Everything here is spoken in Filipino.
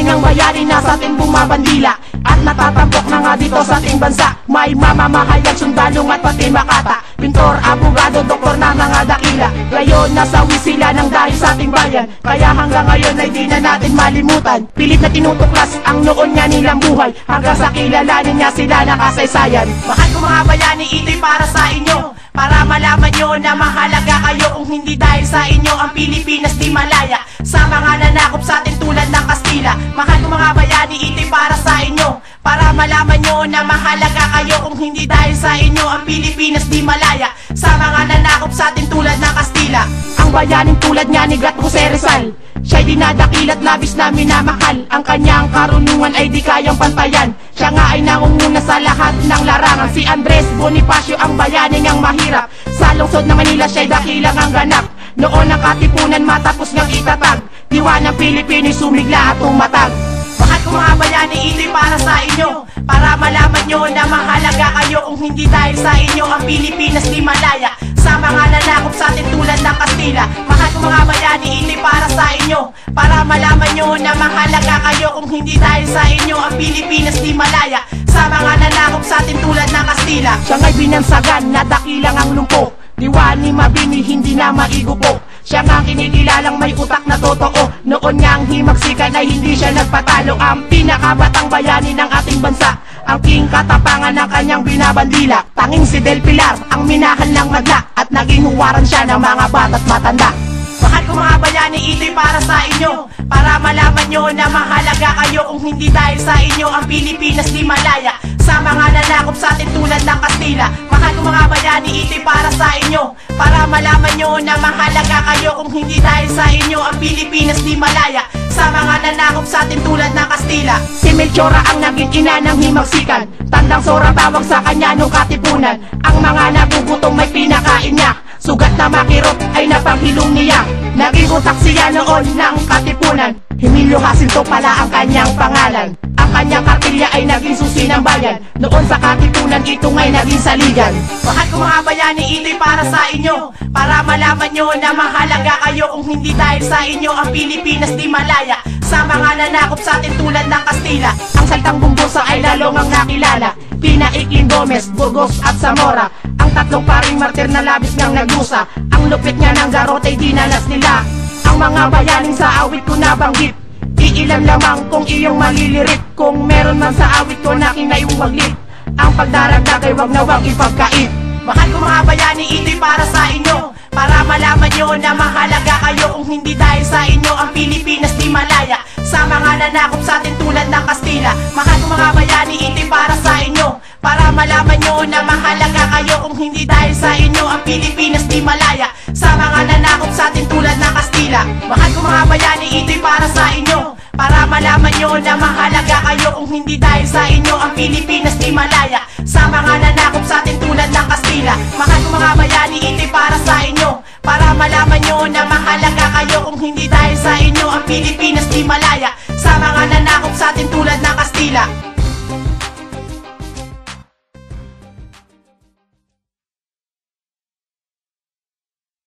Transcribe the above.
ng bayani na sa ating bumabandila at natatampok na nga dito sa ating bansa. May mamamahayag, sundalong at pati makata, pintor, abogado, doktor na mga dakila. Ngayon nasawi sila ng dahil sa ating bayan, kaya hanggang ngayon ay di na natin malimutan. Pilit na tinutuklas ang noon niya nilang buhay, hanggang sa kilalanin niya sila na kasaysayan. Mahal ko mga bayani, ito'y para sa inyo, para malaman nyo na mahalaga kayo. Kung hindi dahil sa inyo ang Pilipinas di malaya sa mga nanakop sa atin tulad ng Kastila. Mahal ko mga bayani, ito'y para sa inyo, para malaman nyo na mahalaga kayo. Kung hindi dahil sa inyo ang Pilipinas di malaya sa mga nanakop sa atin tulad ng Kastila. Ang bayaning tulad nga ni Gat Jose Rizal, siya'y dinadakilat, labis na minamahal. Ang kanyang karunungan ay di kayang pantayan, siya nga ay nangunguna sa lahat ng larangan. Si Andres Bonifacio ang bayaning ang mahirap, sa lungsod ng Manila siya'y dakilang ang ganap. Noon ang katipunan matapos ngang itatag, diwa ng Pilipino'y sumigla at tumatag. Mahal ko mga bayani, ito'y para sa inyo, para malaman nyo na mahalaga kayo. Kung hindi dahil sa inyo ang Pilipinas di malaya sa mga nanakop sa atin tulad ng Kastila. Mahal ko mga bayani, ito'y para sa inyo, para malaman nyo na mahalaga kayo. Kung hindi dahil sa inyo ang Pilipinas di malaya sa mga nanakop sa atin tulad ng Kastila. Siya nga'y binansagan na dakilang ang lumpo, diwa ni Mabini hindi na maigupo. Siya nga kinikilalang may utak na totoo, noon nga ang himagsikan ay hindi siya nagpatalo. Ang pinakabatang bayani ng ating bansa, ang king katapangan ng kanyang binabandila. Tanging si Del Pilar ang minahan ng madla, at naging huwaran siya ng mga bata't matanda. Mahal ko mga bayani, ito'y para sa inyo, para malaman nyo na mahalaga kayo. Kung hindi dahil sa inyo ang Pilipinas di malaya sa mga nanakop sa atin tulad ng Kastila. Mahal ko mga bayani, ito'y para sa inyo, para malaman nyo na mahalaga kayo. Kung hindi dahil sa inyo ang Pilipinas di malaya sa mga nanakop sa atin tulad ng Kastila. Si Melchora ang naging ina ng himagsikan, tandang Sora tawag sa kanya nung katipunan. Ang mga nagugutom may pinakain niya, sugat na makirot ay napanghilom niya. Naging utak siya noon ng katipunan, Emilio Jacinto pala ang kanyang pangalan. Ang kanyang kartilya ay naging susi ng bayan, noon sa katipunan ito ngay naging saligan. Mahal ko mga bayani, ito'y para sa inyo, para malaman nyo na mahalaga kayo. Kung hindi dahil sa inyo ang Pilipinas di malaya sa mga nanakop sa atin tulad ng Kastila. Ang salitang Bumbusa ay lalong ang nakilala, Pina, Iquin, Gomez, Burgos at Zamora, ang tatlong paring martir na labis ngang nagdusa. Ang lupit nga ng garota'y dinanas nila. Ang mga bayaning sa awit ko nabanggit, iilan lamang kung iyong malilirit. Kung meron man sa awit ko na kinaiwaglit, ang pagdaragdag ay wag na wag ipagkait. Mahal ko mga bayani, ito'y para sa inyo, para malaman nyo na mahalaga kayo. Kung hindi dahil sa inyo ang Pilipinas di malaya sa mga nanakop sa atin tulad ng Kastila. Mahal ko mga bayani, ito'y para sa inyo, para malaman nyo na mahalaga kayo. Kung hindi dahil sa inyo ang Pilipinas di malaya sa mga nanakop sa atin tulad ng Kastila. Mahal ko mga bayani, ito'y para sa inyo, para malaman nyo na mahalaga kayo. Kung hindi dahil sa inyo ang Pilipinas di malaya sa mga nanakop sa atin tulad ng Kastila. Mahal ko mga bayani, ito'y para sa inyo, para malaman nyo na mahalaga kayo. Kung hindi dahil sa inyo ang Pilipinas di malaya sa mga nanakop sa atin tulad ng Kastila.